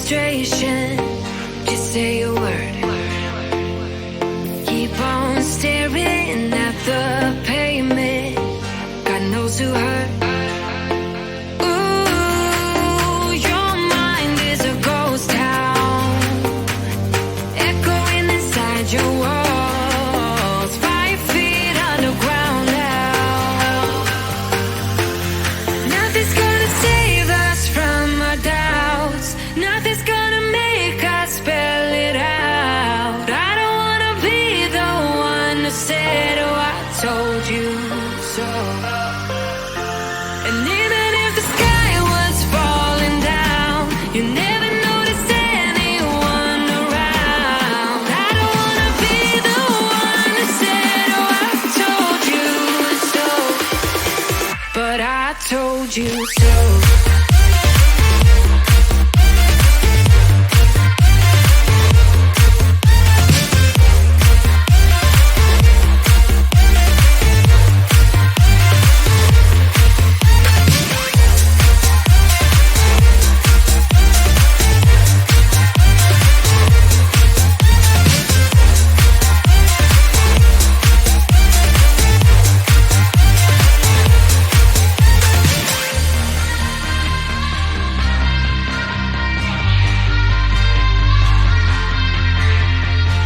frustration. Just say a word. Keep on staring at the pavement. God knows who hurt. Ooh, your mind is a ghost town, echoing inside your walls. 5 feet underground now. Nothing's gonna save us from our doubts. Nothing's gonna make us spell it out. I don't wanna be the one who said, oh, I told you so. And even if the sky was falling down, you never noticed anyone around. I don't wanna be the one who said, oh, I told you so. But I told you so.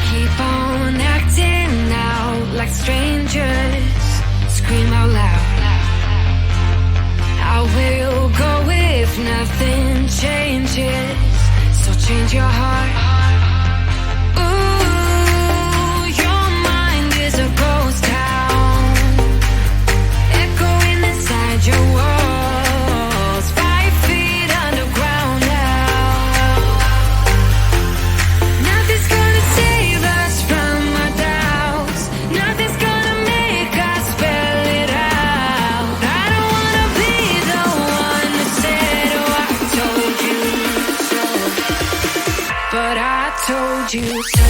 Keep on acting out like strangers. Scream out loud. I will go if nothing changes. So change your heart. Ooh, your mind is a ghost town, echoing inside your walls. 5 feet underground now. Nothing's gonna save us from our doubts. Nothing's gonna make us spell it out. I don't wanna be the one who said, oh, I told you so. But I told you so.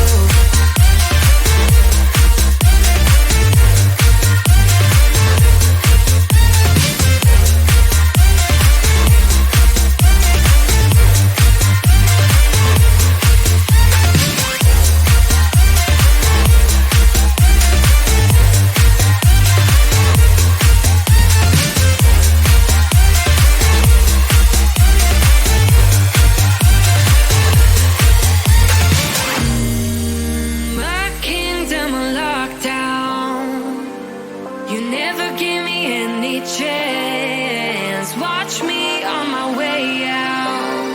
My kingdom on lockdown. You never give me any chance. Watch me on my way out.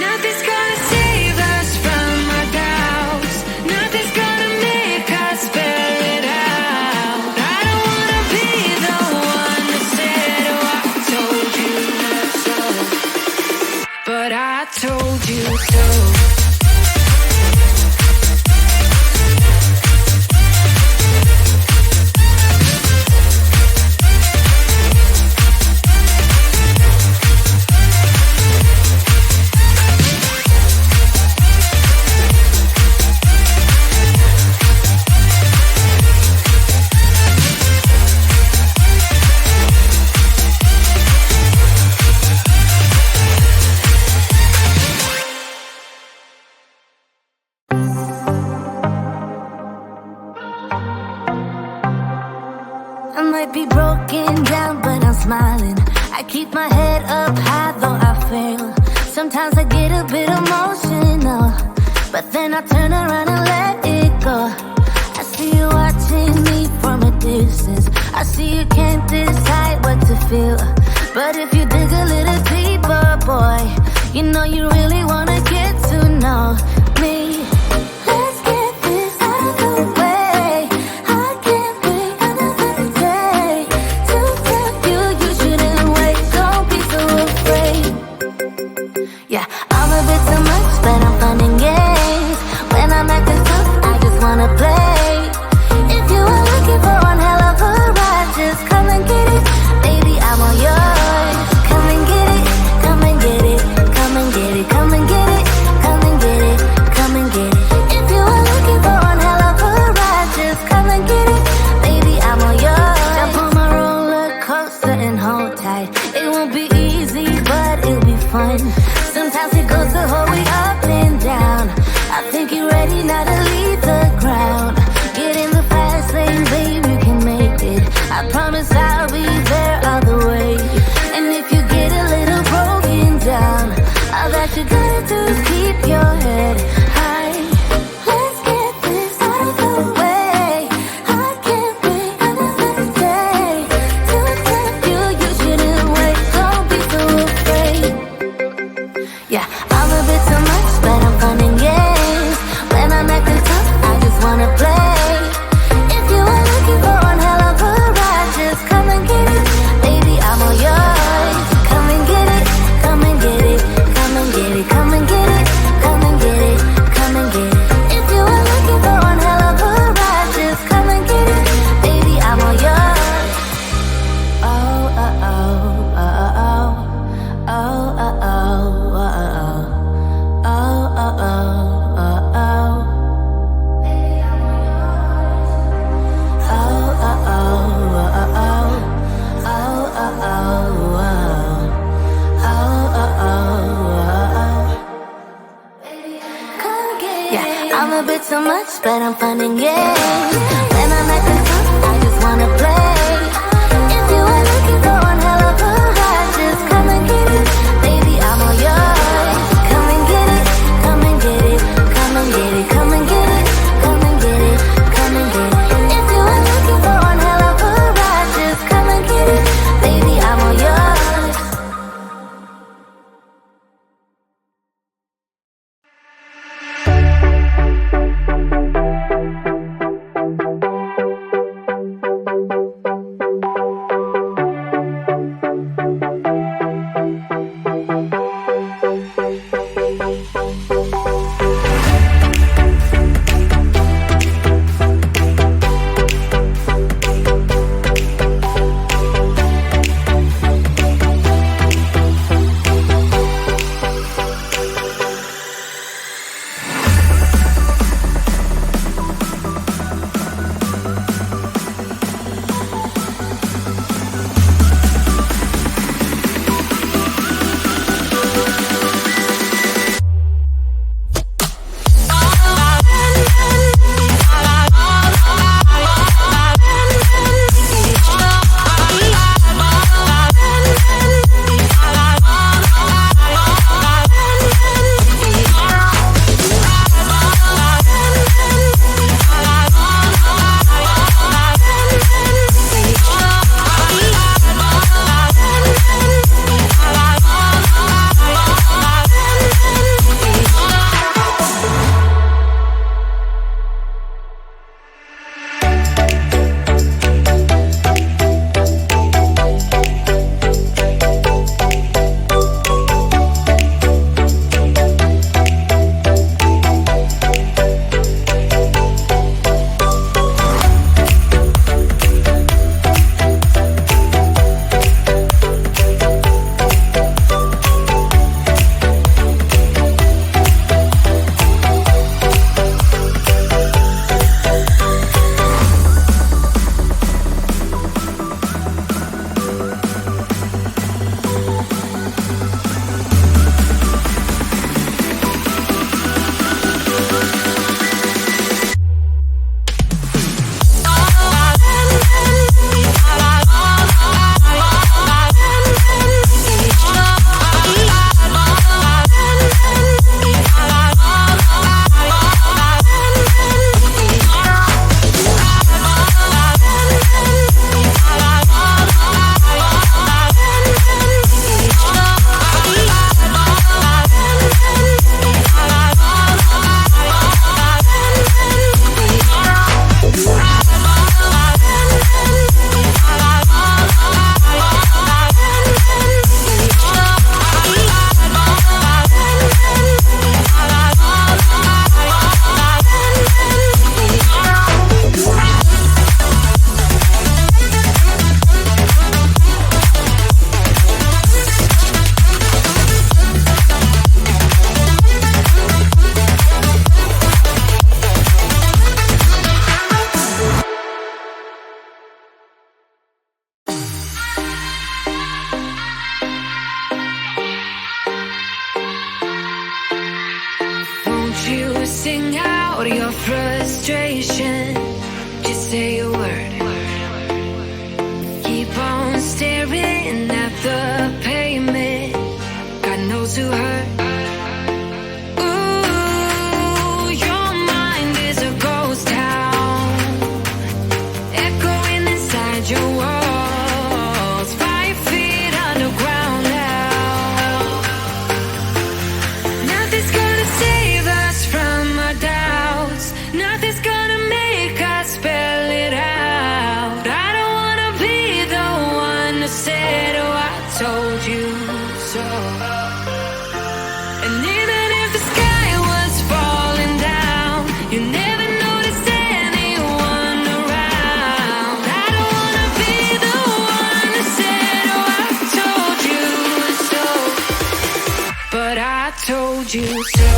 Nothing's gonna save us from our doubts. Nothing's gonna make us spell it out. I don't wanna be the one who said, oh, I told you so. But I told you so. I might be broken down, but I'm smiling. I keep my head up high, though I fail. Sometimes I get a bit emotional, but then I turn around and let it go. I see you watching me from a distance. I see you can't decide what to feel. But if you dig a little deeper, boy, you know you really wanna get to know me. Let's get this out of the way. I can't wait another day to tell you you shouldn't wait. Don't be so afraid. Yeah, I'm a bit too much, but I'm fun and games. When I'm acting tough, I just wanna play. If you are looking for one hell of a ride, just come and get it. Baby, I'm all yours. Come and get it, come and get it, come and get it, come and get it. think you're ready now to leave the ground. Get in the fast lane, babe, you can make it. I promise I'll be there all the way. And if you get a little broken down, all that you gotta do is keep your head high. Let's get this out of the way. I can't wait another day to tell you you shouldn't wait. Don't be so afraid. Yeah, I'm a bit too much, but I'm fun and games. When I'm acting tough, I just wanna play. If you are looking for one hell of a ride, just come and get it. Baby, I'm all yours. Come and get it, come and get it, come and get it, come and get it, come and get it, come and get it. If you are looking for one hell of a ride, just come and get it. Baby, I'm all yours. Oh, oh, oh, oh, oh, oh, oh, oh, oh, oh, oh, oh, oh, oh. Yeah, I'm a bit too much, but I'm fun and games. When I'm acting tough, I just wanna play. If you are looking for one hell of a ride, just come and get it. Baby, I'm all yours. Come and get it, come and get it, come and get it, come and get it, come and get it, come and get it. If you are looking for one hell of a ride, just come and get it. Baby, I'm all yours. letting out your frustration. Just say a word. Keep on staring at the pavement. God knows who hurt. Ooh, your mind is a ghost town, echoing inside your walls, 5 feet underground now. Nothing's gonna save us from our doubts. Nothing's gonna make us spell it out. I don't wanna be the one who said, oh, I told you so. And even if the sky was falling down, you never noticed anyone around. I don't wanna be the one who said, oh, I told you so. But I told you so.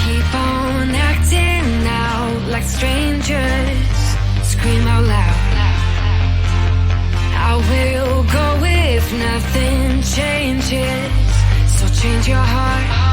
Keep on acting out like strangers. Scream out loud. I will go if nothing changes. So change your heart.